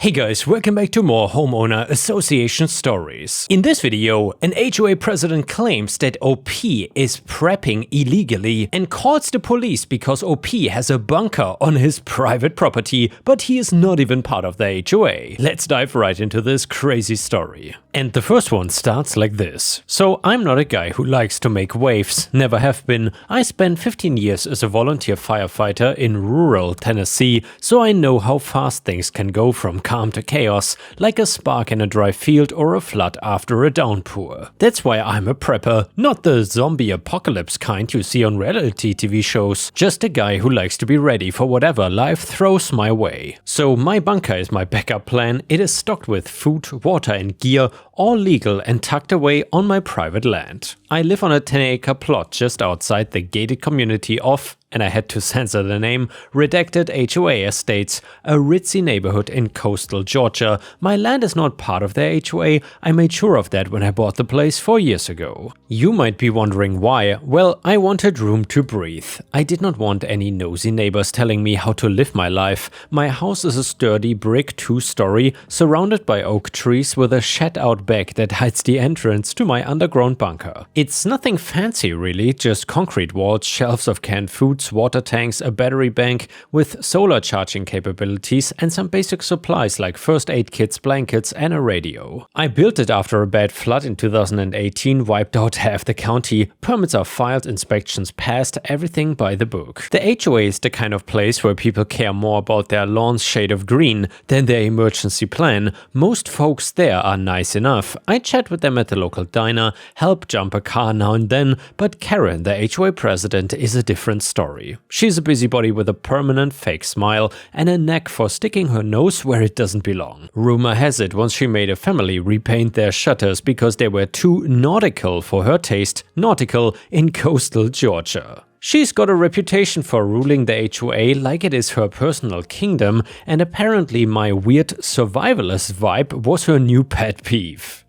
Hey guys, welcome back to more homeowner association stories. In this video, an HOA president claims that OP is prepping illegally and calls the police because OP has a bunker on his private property, but he is not even part of the HOA. Let's dive right into this crazy story. And the first one starts like this. So I'm not a guy who likes to make waves, never have been. I spent 15 years as a volunteer firefighter in rural Tennessee, so I know how fast things can go from calm to chaos, like a spark in a dry field or a flood after a downpour. That's why I'm a prepper, not the zombie apocalypse kind you see on reality TV shows, just a guy who likes to be ready for whatever life throws my way. So my bunker is my backup plan. It is stocked with food, water and gear, all legal and tucked away on my private land. I live on a 10-acre plot just outside the gated community of, and I had to censor the name, Redacted HOA Estates, a ritzy neighborhood in coastal Georgia. My land is not part of the HOA, I made sure of that when I bought the place 4 years ago. You might be wondering why. Well, I wanted room to breathe. I did not want any nosy neighbors telling me how to live my life. My house is a sturdy brick 2-story, surrounded by oak trees with a shed out back that hides the entrance to my underground bunker. It's nothing fancy really, just concrete walls, shelves of canned food, water tanks, a battery bank with solar charging capabilities and some basic supplies like first aid kits, blankets and a radio. I built it after a bad flood in 2018 wiped out half the county. Permits are filed, inspections passed, everything by the book. The HOA is the kind of place where people care more about their lawn's shade of green than their emergency plan. Most folks there are nice enough. I chat with them at the local diner, help jump a car now and then, but Karen, the HOA president, is a different story. She's a busybody with a permanent fake smile and a knack for sticking her nose where it doesn't belong. Rumor has it once she made a family repaint their shutters because they were too nautical for her taste, nautical in coastal Georgia. She's got a reputation for ruling the HOA like it is her personal kingdom, and apparently my weird survivalist vibe was her new pet peeve.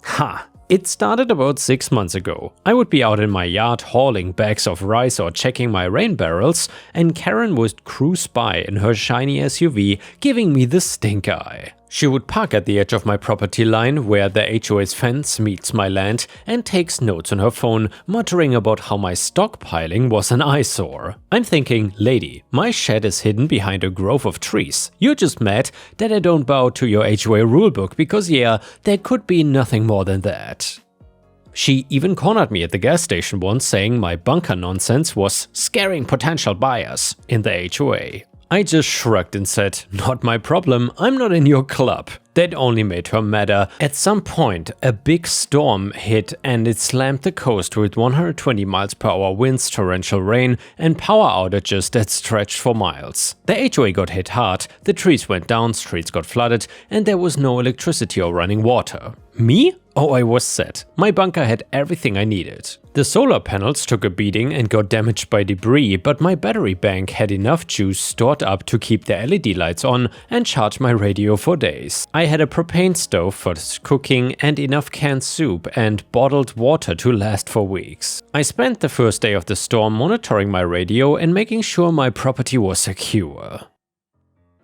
Ha! It started about 6 months ago. I would be out in my yard hauling bags of rice or checking my rain barrels, and Karen would cruise by in her shiny SUV, giving me the stink eye. She would park at the edge of my property line where the HOA's fence meets my land and takes notes on her phone, muttering about how my stockpiling was an eyesore. I'm thinking, lady, my shed is hidden behind a grove of trees. You're just mad that I don't bow to your HOA rulebook because yeah, there could be nothing more than that. She even cornered me at the gas station once, saying my bunker nonsense was scaring potential buyers in the HOA. I just shrugged and said, not my problem, I'm not in your club. That only made her madder. At some point, a big storm hit and it slammed the coast with 120 miles per hour winds, torrential rain, and power outages that stretched for miles. The HOA got hit hard, the trees went down, streets got flooded, and there was no electricity or running water. Me? Oh, I was set. My bunker had everything I needed. The solar panels took a beating and got damaged by debris, but my battery bank had enough juice stored up to keep the LED lights on and charge my radio for days. I had a propane stove for cooking and enough canned soup and bottled water to last for weeks. I spent the first day of the storm monitoring my radio and making sure my property was secure.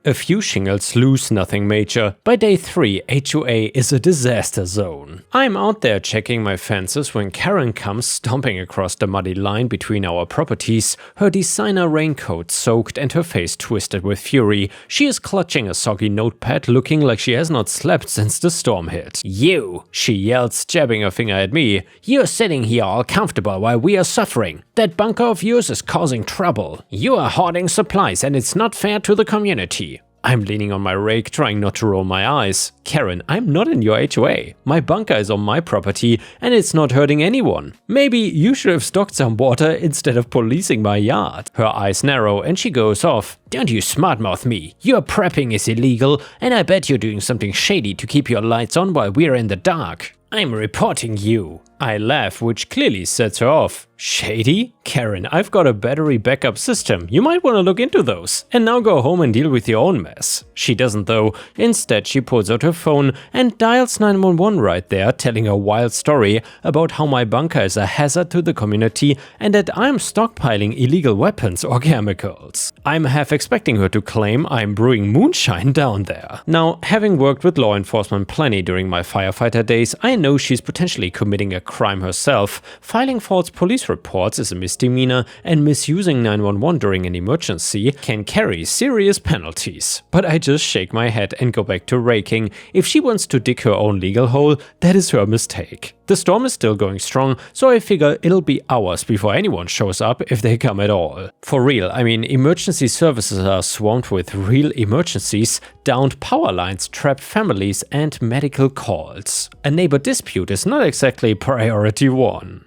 A few shingles loose, nothing major. By day 3, HOA is a disaster zone. I'm out there checking my fences when Karen comes stomping across the muddy line between our properties, her designer raincoat soaked and her face twisted with fury. She is clutching a soggy notepad, looking like she has not slept since the storm hit. You, she yells, jabbing a finger at me. You're sitting here all comfortable while we are suffering. That bunker of yours is causing trouble. You are hoarding supplies and it's not fair to the community. I'm leaning on my rake, trying not to roll my eyes. Karen, I'm not in your HOA. My bunker is on my property and it's not hurting anyone. Maybe you should have stocked some water instead of policing my yard. Her eyes narrow and she goes off. Don't you smartmouth me. Your prepping is illegal and I bet you're doing something shady to keep your lights on while we're in the dark. I'm reporting you. I laugh, which clearly sets her off. Shady? Karen, I've got a battery backup system. You might want to look into those. And now go home and deal with your own mess. She doesn't though. Instead, she pulls out her phone and dials 911 right there, telling a wild story about how my bunker is a hazard to the community and that I'm stockpiling illegal weapons or chemicals. I'm half expecting her to claim I'm brewing moonshine down there. Now, having worked with law enforcement plenty during my firefighter days, I know she's potentially committing a crime herself. Filing false police reports is a misdemeanor, and misusing 911 during an emergency can carry serious penalties. But I just shake my head and go back to raking. If she wants to dig her own legal hole, that is her mistake. The storm is still going strong, so I figure it'll be hours before anyone shows up if they come at all. For real, I mean, emergency services are swamped with real emergencies, downed power lines, trapped families, and medical calls. A neighbor dispute is not exactly priority one.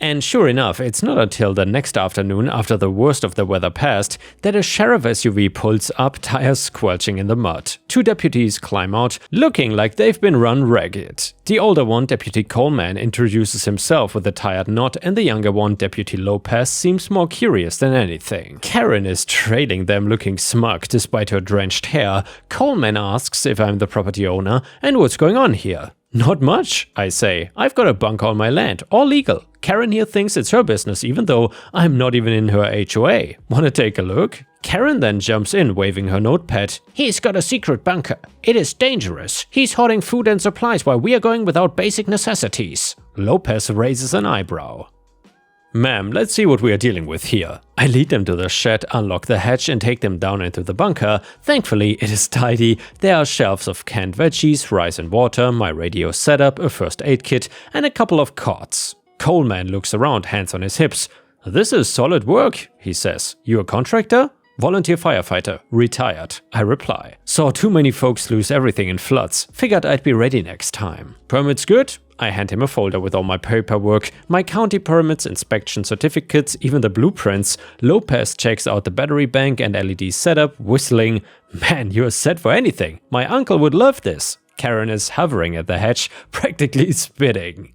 And sure enough, it's not until the next afternoon, after the worst of the weather passed, that a sheriff SUV pulls up, tires squelching in the mud. Two deputies climb out, looking like they've been run ragged. The older one, Deputy Coleman, introduces himself with a tired nod, and the younger one, Deputy Lopez, seems more curious than anything. Karen is trailing them, looking smug despite her drenched hair. Coleman asks if I'm the property owner and what's going on here. Not much, I say. I've got a bunker on my land, all legal. Karen here thinks it's her business even though I'm not even in her HOA. Wanna take a look? Karen then jumps in, waving her notepad. He's got a secret bunker. It is dangerous. He's hoarding food and supplies while we are going without basic necessities. Lopez raises an eyebrow. Ma'am, let's see what we are dealing with here. I lead them to the shed, unlock the hatch and take them down into the bunker. Thankfully, it is tidy. There are shelves of canned veggies, rice and water, my radio setup, a first aid kit, and a couple of cots. Coleman looks around, hands on his hips. This is solid work, he says. You a contractor? Volunteer firefighter, retired, I reply. Saw too many folks lose everything in floods. Figured I'd be ready next time. Permits good? I hand him a folder with all my paperwork, my county permits, inspection certificates, even the blueprints. Lopez checks out the battery bank and LED setup, whistling. Man, you're set for anything. My uncle would love this. Karen is hovering at the hatch, practically spitting.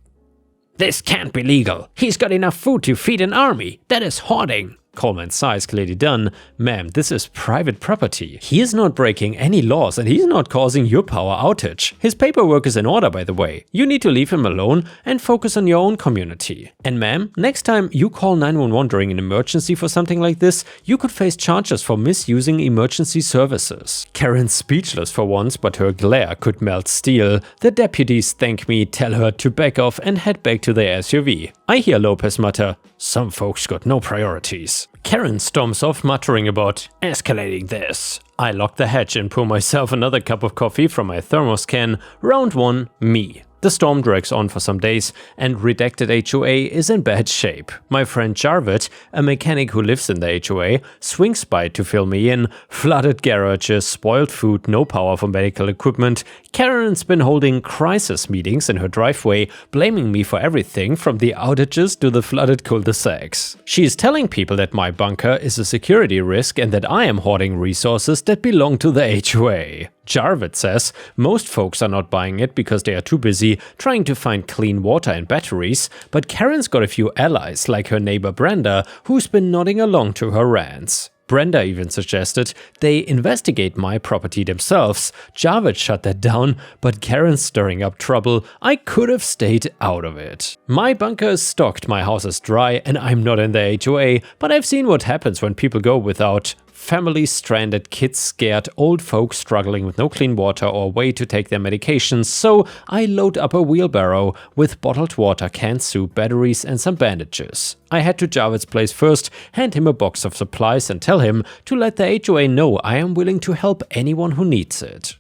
This can't be legal. He's got enough food to feed an army. That is hoarding. Coleman's sighs clearly done. Ma'am, this is private property. He is not breaking any laws and he's not causing your power outage. His paperwork is in order, by the way. You need to leave him alone and focus on your own community. And ma'am, next time you call 911 during an emergency for something like this, you could face charges for misusing emergency services. Karen's speechless for once, but her glare could melt steel. The deputies thank me, tell her to back off and head back to their SUV. I hear Lopez mutter, "Some folks got no priorities." Karen storms off, muttering about escalating this. I lock the hatch and pour myself another cup of coffee from my thermos can. Round one, me. The storm drags on for some days, and redacted HOA is in bad shape. My friend Jarvid, a mechanic who lives in the HOA, swings by to fill me in. Flooded garages, spoiled food, no power for medical equipment. Karen's been holding crisis meetings in her driveway, blaming me for everything from the outages to the flooded cul-de-sacs. She is telling people that my bunker is a security risk and that I am hoarding resources that belong to the HOA. Jarvid says most folks are not buying it because they are too busy trying to find clean water and batteries, but Karen's got a few allies like her neighbor Brenda, who's been nodding along to her rants. Brenda even suggested they investigate my property themselves. Jarvid shut that down, but Karen's stirring up trouble. I could have stayed out of it. My bunker is stocked, my house is dry, and I'm not in the HOA, but I've seen what happens when people go without. Families stranded, kids scared, old folks struggling with no clean water or way to take their medications, so I load up a wheelbarrow with bottled water, canned soup, batteries and some bandages. I head to Jarvid's place first, hand him a box of supplies and tell him to let the HOA know I am willing to help anyone who needs it.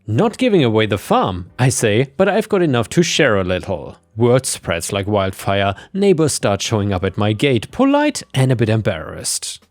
Not giving away the farm, I say, but I've got enough to share a little. Word spreads like wildfire, neighbors start showing up at my gate, polite and a bit embarrassed.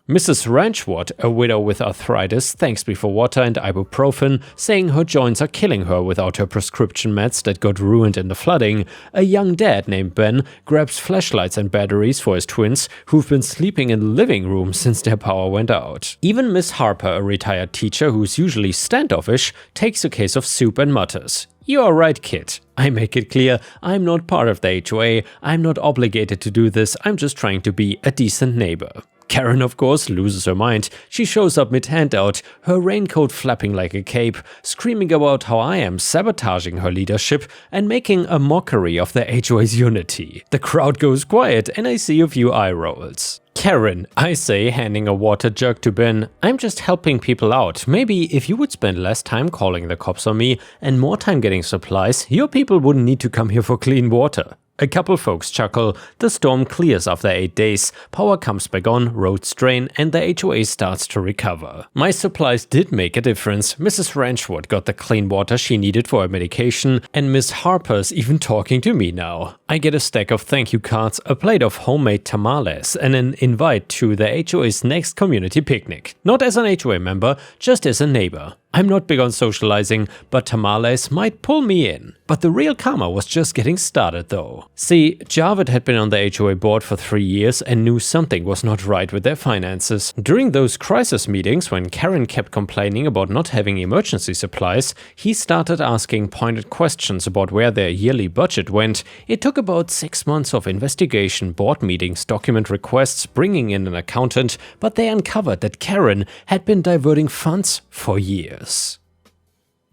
Mrs. Ranchwood, a widow with arthritis, thanks me for water and ibuprofen, saying her joints are killing her without her prescription meds that got ruined in the flooding. A young dad named Ben grabs flashlights and batteries for his twins, who've been sleeping in the living room since their power went out. Even Miss Harper, a retired teacher who's usually standoffish, takes a case of soup and mutters. "You are right, kid. I make it clear I'm not part of the HOA, I'm not obligated to do this, I'm just trying to be a decent neighbor. Karen, of course, loses her mind. She shows up mid-handout, her raincoat flapping like a cape, screaming about how I am sabotaging her leadership and making a mockery of the HOA's unity. The crowd goes quiet and I see a few eye rolls. Karen, I say, handing a water jug to Ben, I'm just helping people out. Maybe if you would spend less time calling the cops on me and more time getting supplies, your people wouldn't need to come here for clean water. A couple folks chuckle, the storm clears after 8 days, power comes back on, roads drain, and the HOA starts to recover. My supplies did make a difference. Mrs. Ranchwood got the clean water she needed for her medication, and Miss Harper's even talking to me now. I get a stack of thank you cards, a plate of homemade tamales, and an invite to the HOA's next community picnic. Not as an HOA member, just as a neighbor. I'm not big on socializing, but tamales might pull me in. But the real karma was just getting started though. See, Javed had been on the HOA board for 3 years and knew something was not right with their finances. During those crisis meetings, when Karen kept complaining about not having emergency supplies, he started asking pointed questions about where their yearly budget went. It took about 6 months of investigation, board meetings, document requests, bringing in an accountant, but they uncovered that Karen had been diverting funds for years.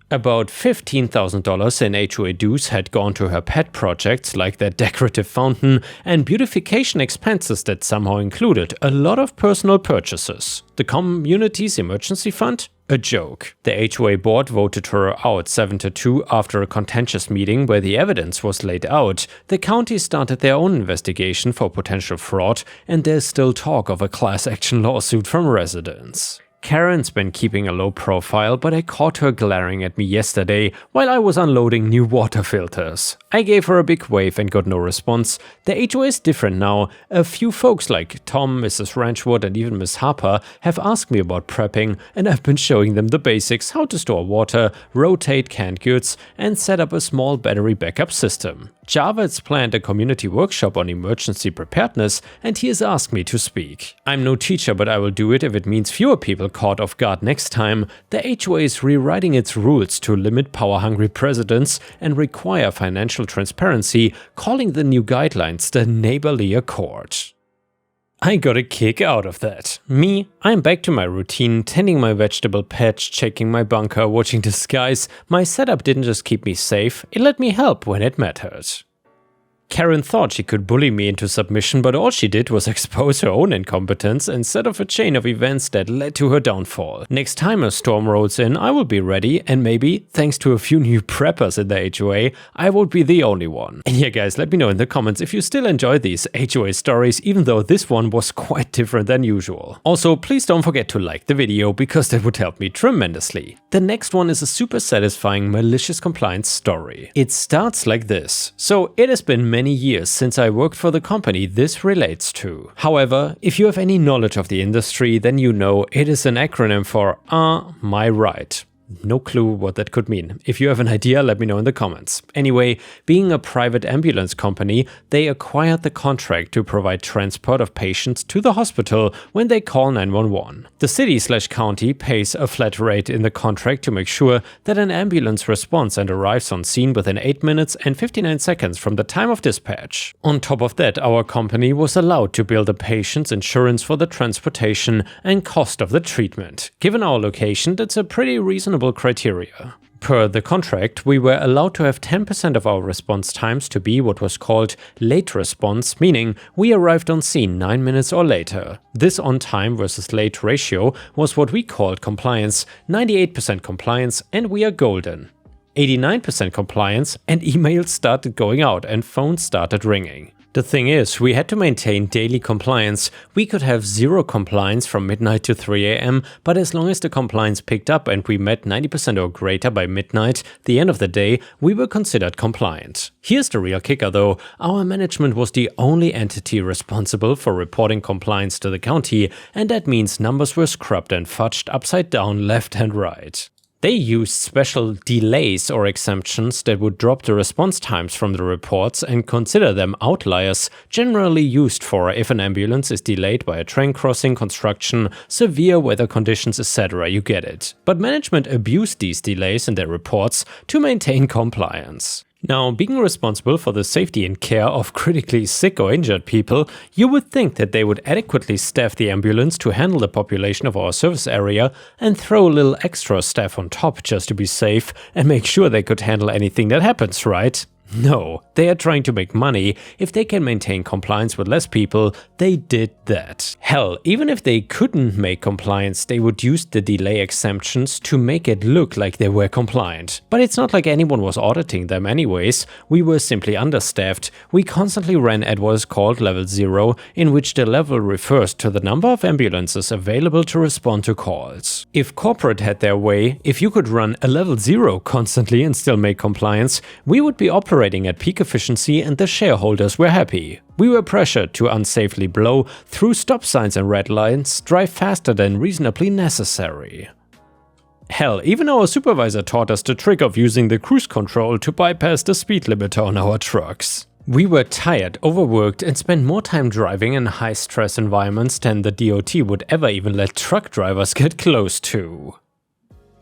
About $15,000 in HOA dues had gone to her pet projects like their decorative fountain and beautification expenses that somehow included a lot of personal purchases. The community's emergency fund? A joke. The HOA board voted her out 7-2 after a contentious meeting where the evidence was laid out. The county started their own investigation for potential fraud, and there's still talk of a class action lawsuit from residents. Karen's been keeping a low profile, but I caught her glaring at me yesterday while I was unloading new water filters. I gave her a big wave and got no response. The HOA is different now. A few folks like Tom, Mrs. Ranchwood and even Miss Harper have asked me about prepping, and I've been showing them the basics: how to store water, rotate canned goods, and set up a small battery backup system. Javed's planned a community workshop on emergency preparedness, and he has asked me to speak. I'm no teacher, but I will do it if it means fewer people caught off guard next time. The HOA is rewriting its rules to limit power-hungry presidents and require financial transparency, calling the new guidelines the Neighborly Accord. I got a kick out of that. Me, I'm back to my routine, tending my vegetable patch, checking my bunker, watching the skies. My setup didn't just keep me safe, it let me help when it mattered. Karen thought she could bully me into submission, but all she did was expose her own incompetence and set off a chain of events that led to her downfall. Next time a storm rolls in, I will be ready, and maybe, thanks to a few new preppers in the HOA, I won't be the only one. And yeah guys, let me know in the comments if you still enjoy these HOA stories, even though this one was quite different than usual. Also, please don't forget to like the video, because that would help me tremendously. The next one is a super satisfying malicious compliance story. It starts like this. So, it has been many years since I worked for the company this relates to. However, if you have any knowledge of the industry, then you know it is an acronym for my right. No clue what that could mean. If you have an idea, let me know in the comments. Anyway, being a private ambulance company, they acquired the contract to provide transport of patients to the hospital when they call 911. The city/county pays a flat rate in the contract to make sure that an ambulance responds and arrives on scene within 8 minutes and 59 seconds from the time of dispatch. On top of that, our company was allowed to bill the patient's insurance for the transportation and cost of the treatment. Given our location, that's a pretty reasonable criteria. Per the contract, we were allowed to have 10% of our response times to be what was called late response, meaning we arrived on scene 9 minutes or later. This on time versus late ratio was what we called compliance, 98% compliance, and we are golden. 89% compliance, and emails started going out and phones started ringing. The thing is, we had to maintain daily compliance. We could have 0 compliance from midnight to 3 AM, but as long as the compliance picked up and we met 90% or greater by midnight, the end of the day, we were considered compliant. Here's the real kicker though, our management was the only entity responsible for reporting compliance to the county, and that means numbers were scrubbed and fudged upside down left and right. They used special delays or exemptions that would drop the response times from the reports and consider them outliers, generally used for if an ambulance is delayed by a train crossing, construction, severe weather conditions, etc. You get it. But management abused these delays in their reports to maintain compliance. Now, being responsible for the safety and care of critically sick or injured people, you would think that they would adequately staff the ambulance to handle the population of our service area and throw a little extra staff on top just to be safe and make sure they could handle anything that happens, right? No, they are trying to make money. If they can maintain compliance with less people, they did that. Hell, even if they couldn't make compliance, they would use the delay exemptions to make it look like they were compliant. But it's not like anyone was auditing them anyways. We were simply understaffed. We constantly ran at what is called level 0, in which the level refers to the number of ambulances available to respond to calls. If corporate had their way, if you could run a level 0 constantly and still make compliance, we would be operating at peak efficiency and the shareholders were happy. We were pressured to unsafely blow through stop signs and red lines, drive faster than reasonably necessary. Hell, even our supervisor taught us the trick of using the cruise control to bypass the speed limiter on our trucks. We were tired, overworked, and spent more time driving in high-stress environments than the DOT would ever even let truck drivers get close to.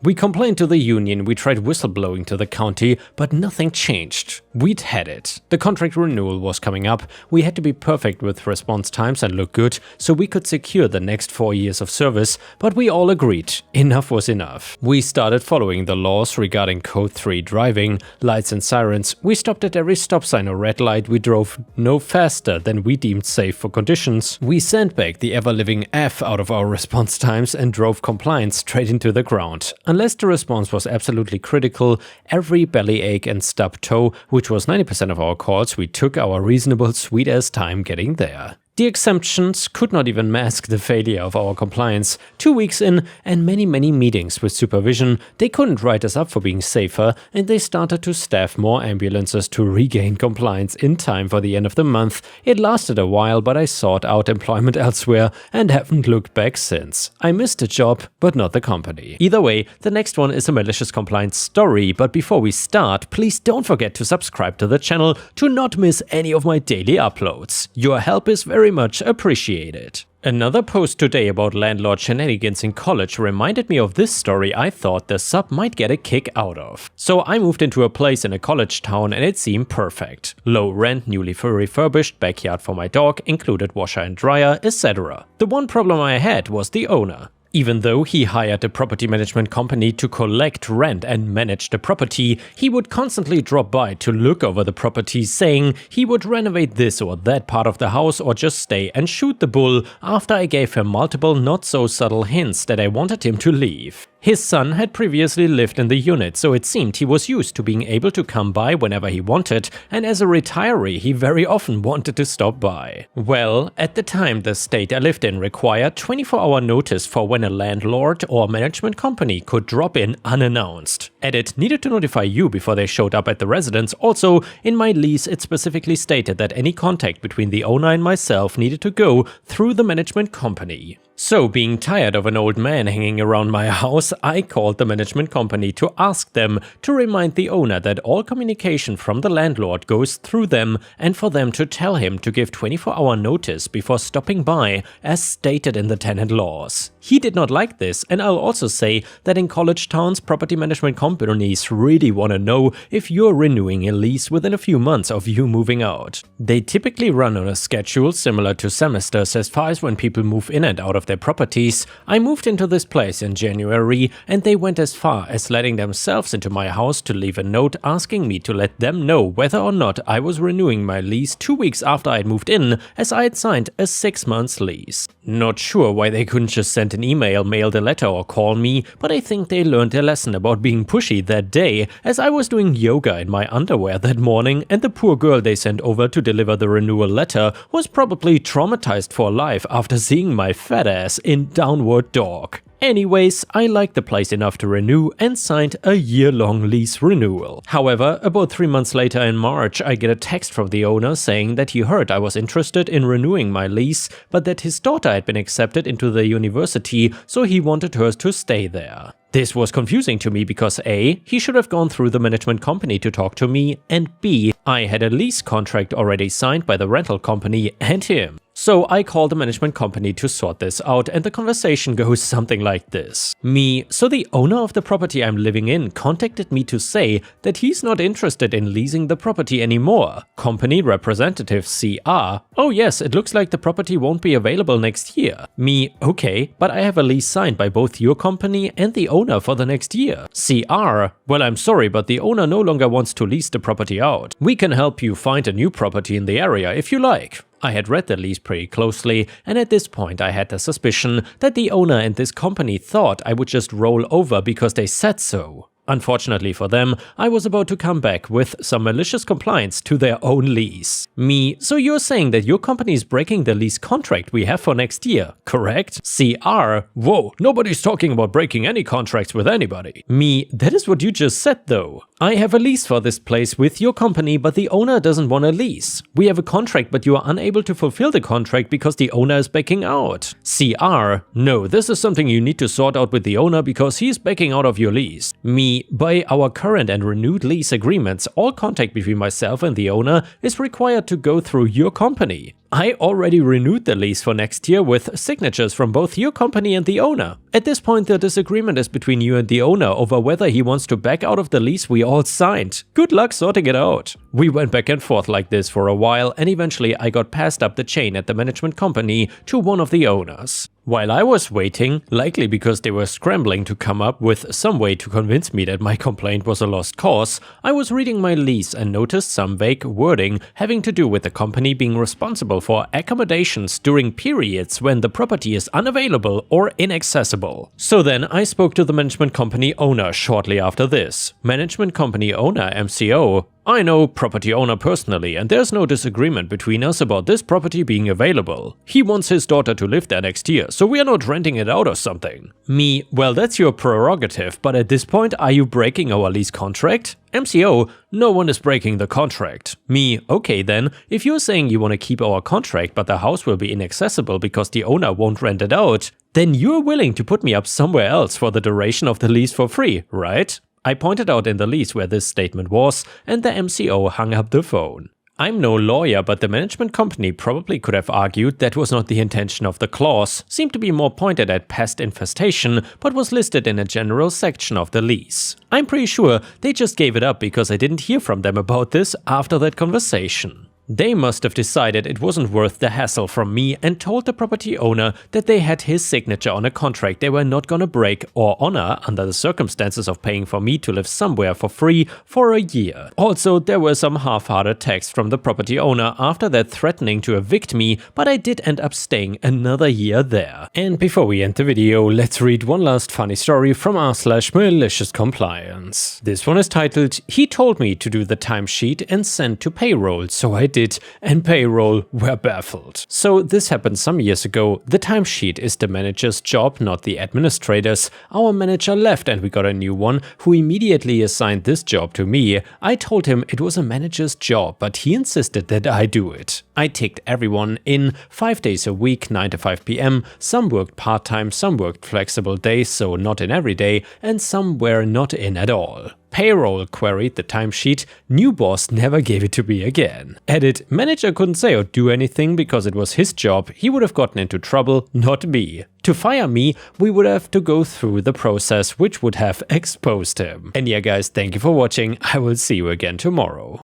We complained to the union, we tried whistleblowing to the county, but nothing changed. We'd had it. The contract renewal was coming up, we had to be perfect with response times and look good, so we could secure the next 4 years of service, but we all agreed, enough was enough. We started following the laws regarding Code 3 driving, lights and sirens, we stopped at every stop sign or red light, we drove no faster than we deemed safe for conditions, we sandbagged the ever-living F out of our response times and drove compliance straight into the ground. Unless the response was absolutely critical, every bellyache and stub toe, which was 90% of our calls, we took our reasonable sweet-ass time getting there. The exemptions could not even mask the failure of our compliance. 2 weeks in and many meetings with supervision, they couldn't write us up for being safer and they started to staff more ambulances to regain compliance in time for the end of the month. It lasted a while, but I sought out employment elsewhere and haven't looked back since. I missed the job, but not the company. Either way, the next one is a malicious compliance story, but before we start, please don't forget to subscribe to the channel to not miss any of my daily uploads. Your help is very much appreciated. Another post today about landlord shenanigans in college reminded me of this story I thought the sub might get a kick out of. So I moved into a place in a college town and it seemed perfect. Low rent, newly refurbished, backyard for my dog, included washer and dryer, etc. The one problem I had was the owner. Even though he hired a property management company to collect rent and manage the property, he would constantly drop by to look over the property, saying he would renovate this or that part of the house or just stay and shoot the bull after I gave him multiple not so subtle hints that I wanted him to leave. His son had previously lived in the unit, so it seemed he was used to being able to come by whenever he wanted, and as a retiree he very often wanted to stop by. Well, at the time the state I lived in required 24-hour notice for when a landlord or management company could drop in unannounced. And it needed to notify you before they showed up at the residence. Also, in my lease it specifically stated that any contact between the owner and myself needed to go through the management company. So, being tired of an old man hanging around my house, I called the management company to ask them to remind the owner that all communication from the landlord goes through them and for them to tell him to give 24-hour notice before stopping by, as stated in the tenant laws. He did not like this, and I'll also say that in college towns, property management companies really want to know if you're renewing a lease within a few months of you moving out. They typically run on a schedule similar to semesters as far as when people move in and out of their properties. I moved into this place in January and they went as far as letting themselves into my house to leave a note asking me to let them know whether or not I was renewing my lease 2 weeks after I'd moved in, as I had signed a 6-month lease. Not sure why they couldn't just send an email, mail a letter or call me, but I think they learned their lesson about being pushy that day, as I was doing yoga in my underwear that morning and the poor girl they sent over to deliver the renewal letter was probably traumatized for life after seeing my fat ass in Downward Dog. Anyways, I liked the place enough to renew and signed a year-long lease renewal. However, about 3 months later in March, I get a text from the owner saying that he heard I was interested in renewing my lease, but that his daughter had been accepted into the university, so he wanted her to stay there. This was confusing to me because A, he should have gone through the management company to talk to me, and B, I had a lease contract already signed by the rental company and him. So I call the management company to sort this out, and the conversation goes something like this. Me, so the owner of the property I'm living in contacted me to say that he's not interested in leasing the property anymore. Company representative CR, oh yes, it looks like the property won't be available next year. Me, okay, but I have a lease signed by both your company and the owner for the next year. CR, well, I'm sorry, but the owner no longer wants to lease the property out. We can help you find a new property in the area if you like. I had read the lease pretty closely, and at this point I had the suspicion that the owner and this company thought I would just roll over because they said so. Unfortunately for them, I was about to come back with some malicious compliance to their own lease. Me, so you're saying that your company is breaking the lease contract we have for next year, correct? CR, whoa, nobody's talking about breaking any contracts with anybody. Me, that is what you just said though. I have a lease for this place with your company, but the owner doesn't want a lease. We have a contract, but you are unable to fulfill the contract because the owner is backing out. CR, no, this is something you need to sort out with the owner because he's backing out of your lease. Me, by our current and renewed lease agreements, all contact between myself and the owner is required to go through your company. I already renewed the lease for next year with signatures from both your company and the owner. At this point, the disagreement is between you and the owner over whether he wants to back out of the lease we all signed. Good luck sorting it out. We went back and forth like this for a while, and eventually I got passed up the chain at the management company to one of the owners. While I was waiting, likely because they were scrambling to come up with some way to convince me that my complaint was a lost cause, I was reading my lease and noticed some vague wording having to do with the company being responsible for accommodations during periods when the property is unavailable or inaccessible. So then I spoke to the management company owner shortly after this. Management company owner MCO, I know property owner personally, and there's no disagreement between us about this property being available. He wants his daughter to live there next year, so we are not renting it out or something. Me, well, that's your prerogative, but at this point, are you breaking our lease contract? MCO, no one is breaking the contract. Me, okay then, if you're saying you want to keep our contract but the house will be inaccessible because the owner won't rent it out, then you're willing to put me up somewhere else for the duration of the lease for free, right? I pointed out in the lease where this statement was, and the MCO hung up the phone. I'm no lawyer, but the management company probably could have argued that was not the intention of the clause, seemed to be more pointed at pest infestation, but was listed in a general section of the lease. I'm pretty sure they just gave it up because I didn't hear from them about this after that conversation. They must have decided it wasn't worth the hassle from me and told the property owner that they had his signature on a contract they were not gonna break or honor under the circumstances of paying for me to live somewhere for free for a year. Also, there were some half-hearted texts from the property owner after that threatening to evict me, but I did end up staying another year there. And before we end the video, let's read one last funny story from r/malicious compliance. This one is titled, "He told me to do the timesheet and send to payroll, so I did, and payroll were baffled." So this happened some years ago. The timesheet is the manager's job, not the administrator's. Our manager left and we got a new one who immediately assigned this job to me. I told him it was a manager's job, but he insisted that I do it. I ticked everyone in 5 days a week, 9 to 5 p.m. Some worked part-time, some worked flexible days, so not in every day, and some were not in at all. Payroll queried the timesheet. New boss never gave it to me again. Edit, manager couldn't say or do anything because it was his job. He would have gotten into trouble, not me. To fire me, we would have to go through the process which would have exposed him. And yeah guys, thank you for watching. I will see you again tomorrow.